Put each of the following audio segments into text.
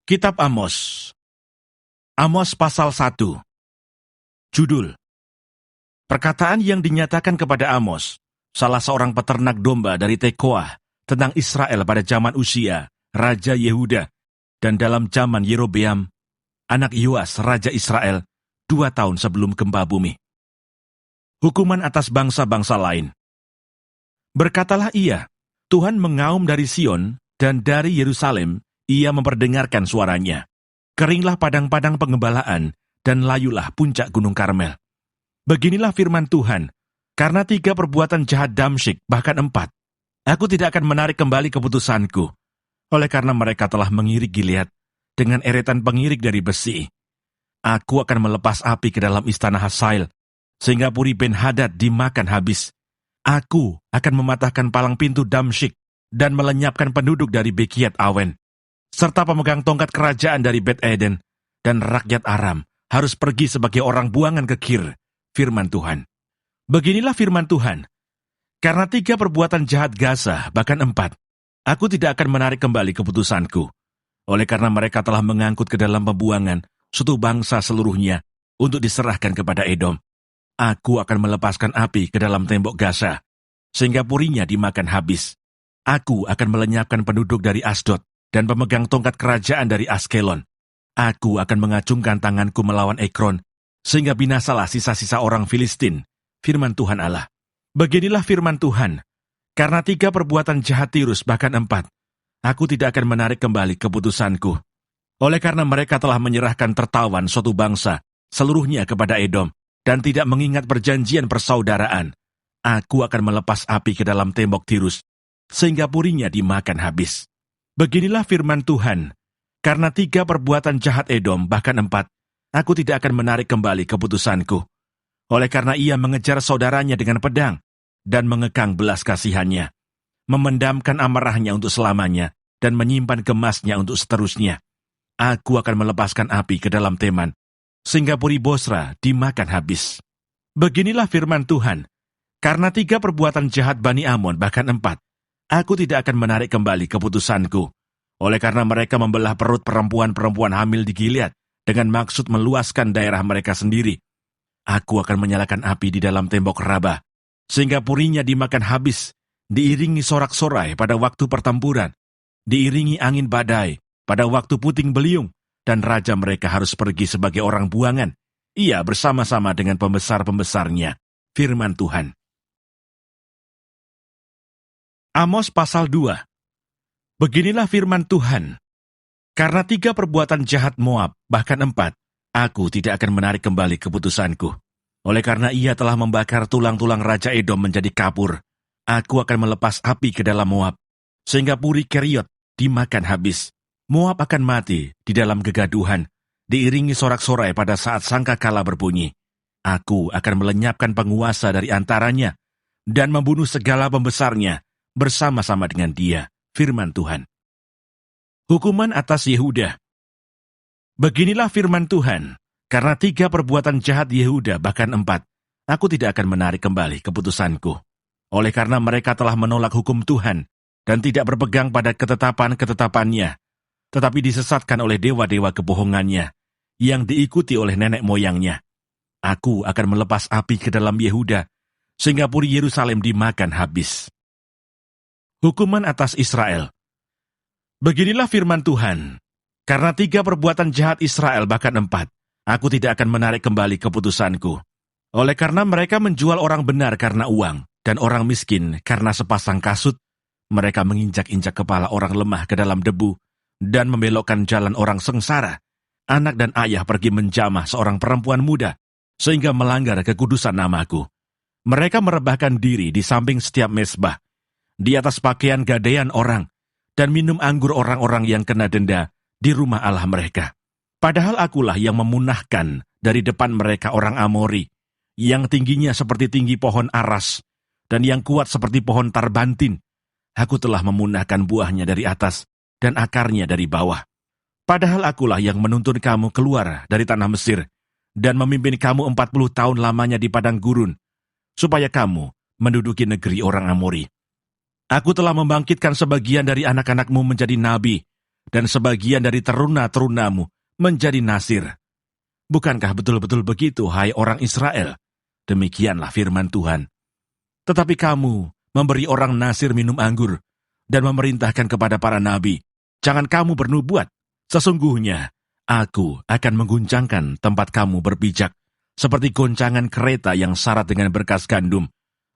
Kitab Amos. Amos pasal 1. Judul: Perkataan yang dinyatakan kepada Amos, salah seorang peternak domba dari Tekoa, tentang Israel pada zaman Usia, Raja Yehuda, dan dalam zaman Yerobeam, anak Yoas, Raja Israel, 2 tahun sebelum gempa bumi. Hukuman atas bangsa-bangsa lain. Berkatalah ia, Tuhan mengaum dari Sion, dan dari Yerusalem, ia memperdengarkan suaranya. Keringlah padang-padang pengembalaan, dan layulah puncak gunung Karmel. Beginilah firman Tuhan, karena 3 perbuatan jahat Damsyik, bahkan 4, aku tidak akan menarik kembali keputusanku, oleh karena mereka telah mengirik Gilead dengan eretan pengirik dari besi. Aku akan melepas api ke dalam istana Hasael, sehingga Puri Ben-Hadad dimakan habis. Aku akan mematahkan palang pintu Damsyik, dan melenyapkan penduduk dari Bekiat Awen, serta pemegang tongkat kerajaan dari Bet Eden, dan rakyat Aram harus pergi sebagai orang buangan ke Kir, firman Tuhan. Beginilah firman Tuhan, karena 3 perbuatan jahat Gaza, bahkan 4, aku tidak akan menarik kembali keputusanku, oleh karena mereka telah mengangkut ke dalam pembuangan suatu bangsa seluruhnya untuk diserahkan kepada Edom. Aku akan melepaskan api ke dalam tembok Gaza, sehingga purinya dimakan habis. Aku akan melenyapkan penduduk dari Asdod, dan pemegang tongkat kerajaan dari Askelon. Aku akan mengacungkan tanganku melawan Ekron, sehingga binasalah sisa-sisa orang Filistin, firman Tuhan Allah. Beginilah firman Tuhan, karena 3 perbuatan jahat Tirus, bahkan 4, aku tidak akan menarik kembali keputusanku. Oleh karena mereka telah menyerahkan tertawan suatu bangsa, seluruhnya kepada Edom, dan tidak mengingat perjanjian persaudaraan, aku akan melepas api ke dalam tembok Tirus, sehingga purinya dimakan habis. Beginilah firman Tuhan, karena 3 perbuatan jahat Edom, bahkan 4, aku tidak akan menarik kembali keputusanku. Oleh karena ia mengejar saudaranya dengan pedang, dan mengekang belas kasihannya, memendamkan amarahnya untuk selamanya, dan menyimpan gemasnya untuk seterusnya. Aku akan melepaskan api ke dalam Teman, sehingga Puri Bosra dimakan habis. Beginilah firman Tuhan, karena 3 perbuatan jahat Bani Amon, bahkan 4, aku tidak akan menarik kembali keputusanku, oleh karena mereka membelah perut perempuan-perempuan hamil di Gilead dengan maksud meluaskan daerah mereka sendiri. Aku akan menyalakan api di dalam tembok Rabah, sehingga purinya dimakan habis, diiringi sorak-sorai pada waktu pertempuran, diiringi angin badai pada waktu puting beliung, dan raja mereka harus pergi sebagai orang buangan, ia bersama-sama dengan pembesar-pembesarnya, firman Tuhan. Amos pasal 2. Beginilah firman Tuhan, karena 3 perbuatan jahat Moab, bahkan 4, aku tidak akan menarik kembali keputusanku. Oleh karena ia telah membakar tulang-tulang Raja Edom menjadi kapur, aku akan melepas api ke dalam Moab, sehingga Puri Keriot dimakan habis. Moab akan mati di dalam kegaduhan, diiringi sorak-sorai pada saat sangkakala berbunyi. Aku akan melenyapkan penguasa dari antaranya, dan membunuh segala pembesarnya, bersama-sama dengan dia, firman Tuhan. Hukuman atas Yehuda. Beginilah firman Tuhan, karena 3 perbuatan jahat Yehuda, bahkan 4, aku tidak akan menarik kembali keputusanku. Oleh karena mereka telah menolak hukum Tuhan, dan tidak berpegang pada ketetapan-ketetapannya, tetapi disesatkan oleh dewa-dewa kebohongannya, yang diikuti oleh nenek moyangnya. Aku akan melepas api ke dalam Yehuda, sehingga Puri Yerusalem dimakan habis. Hukuman atas Israel. Beginilah firman Tuhan, karena 3 perbuatan jahat Israel, bahkan 4, aku tidak akan menarik kembali keputusanku. Oleh karena mereka menjual orang benar karena uang, dan orang miskin karena sepasang kasut, mereka menginjak-injak kepala orang lemah ke dalam debu, dan membelokkan jalan orang sengsara. Anak dan ayah pergi menjamah seorang perempuan muda, sehingga melanggar kekudusan namaku. Mereka merebahkan diri di samping setiap mezbah, di atas pakaian gadaian orang, dan minum anggur orang-orang yang kena denda di rumah Allah mereka. Padahal akulah yang memunahkan dari depan mereka orang Amori, yang tingginya seperti tinggi pohon aras, dan yang kuat seperti pohon tarbantin. Aku telah memunahkan buahnya dari atas, dan akarnya dari bawah. Padahal akulah yang menuntun kamu keluar dari tanah Mesir, dan memimpin kamu 40 tahun lamanya di padang gurun, supaya kamu menduduki negeri orang Amori. Aku telah membangkitkan sebagian dari anak-anakmu menjadi nabi, dan sebagian dari teruna-terunamu menjadi Nasir. Bukankah betul-betul begitu, hai orang Israel? Demikianlah firman Tuhan. Tetapi kamu memberi orang Nasir minum anggur, dan memerintahkan kepada para nabi, jangan kamu bernubuat. Sesungguhnya, aku akan mengguncangkan tempat kamu berpijak, seperti goncangan kereta yang syarat dengan berkas gandum.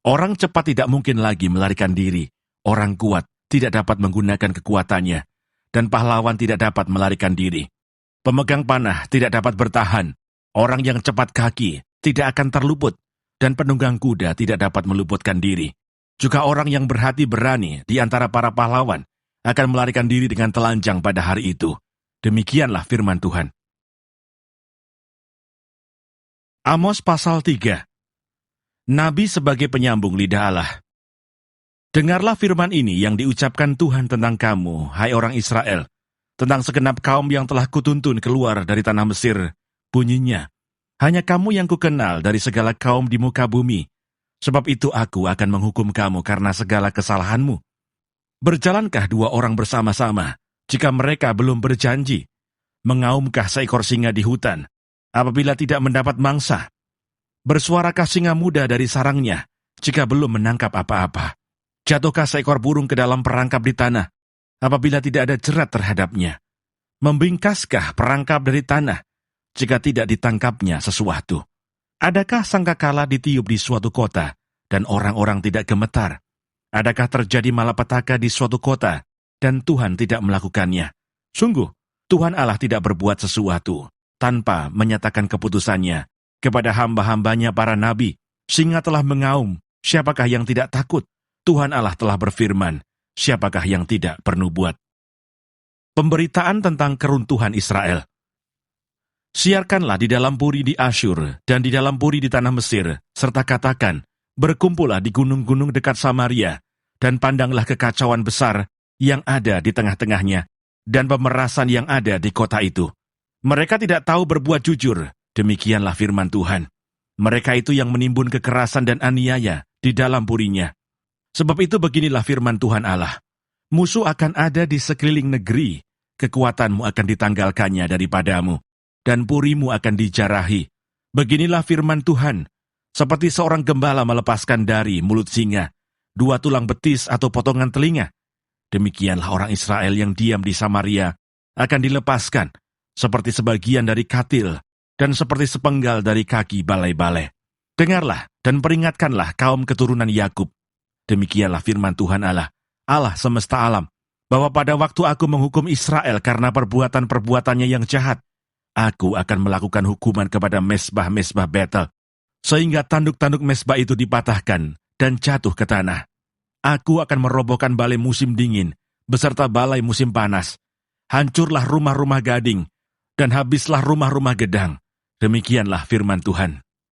Orang cepat tidak mungkin lagi melarikan diri. Orang kuat tidak dapat menggunakan kekuatannya, dan pahlawan tidak dapat melarikan diri. Pemegang panah tidak dapat bertahan. Orang yang cepat kaki tidak akan terluput, dan penunggang kuda tidak dapat meluputkan diri. Juga orang yang berhati berani di antara para pahlawan akan melarikan diri dengan telanjang pada hari itu. Demikianlah firman Tuhan. Amos pasal 3. Nabi sebagai penyambung lidah Allah. Dengarlah firman ini yang diucapkan Tuhan tentang kamu, hai orang Israel, tentang segenap kaum yang telah kutuntun keluar dari tanah Mesir. Bunyinya, hanya kamu yang kukenal dari segala kaum di muka bumi. Sebab itu aku akan menghukum kamu karena segala kesalahanmu. Berjalankah dua orang bersama-sama, jika mereka belum berjanji? Mengaumkah seekor singa di hutan, apabila tidak mendapat mangsa? Bersuarakah singa muda dari sarangnya, jika belum menangkap apa-apa? Jatuhkah seekor burung ke dalam perangkap di tanah, apabila tidak ada jerat terhadapnya? Membingkaskah perangkap dari tanah, jika tidak ditangkapnya sesuatu? Adakah sangkakala ditiup di suatu kota, dan orang-orang tidak gemetar? Adakah terjadi malapetaka di suatu kota, dan Tuhan tidak melakukannya? Sungguh, Tuhan Allah tidak berbuat sesuatu, tanpa menyatakan keputusannya kepada hamba-hambanya para nabi. Singa telah mengaum, siapakah yang tidak takut? Tuhan Allah telah berfirman, siapakah yang tidak bernubuat? Pemberitaan tentang keruntuhan Israel. Siarkanlah di dalam puri di Asyur dan di dalam puri di tanah Mesir, serta katakan, berkumpullah di gunung-gunung dekat Samaria, dan pandanglah kekacauan besar yang ada di tengah-tengahnya, dan pemerasan yang ada di kota itu. Mereka tidak tahu berbuat jujur, demikianlah firman Tuhan. Mereka itu yang menimbun kekerasan dan aniaya di dalam purinya. Sebab itu beginilah firman Tuhan Allah, musuh akan ada di sekeliling negeri, kekuatanmu akan ditanggalkannya daripadamu, dan purimu akan dijarahi. Beginilah firman Tuhan, seperti seorang gembala melepaskan dari mulut singa 2 tulang betis atau potongan telinga. Demikianlah orang Israel yang diam di Samaria akan dilepaskan, seperti sebagian dari katil, dan seperti sepenggal dari kaki balai-balai. Dengarlah dan peringatkanlah kaum keturunan Yakub. Demikianlah firman Tuhan Allah, Allah semesta alam, bahwa pada waktu aku menghukum Israel karena perbuatan-perbuatannya yang jahat, aku akan melakukan hukuman kepada mesbah-mesbah Betel, sehingga tanduk-tanduk mesbah itu dipatahkan dan jatuh ke tanah. Aku akan merobohkan balai musim dingin, beserta balai musim panas. Hancurlah rumah-rumah gading, dan habislah rumah-rumah gedang. Demikianlah firman Tuhan.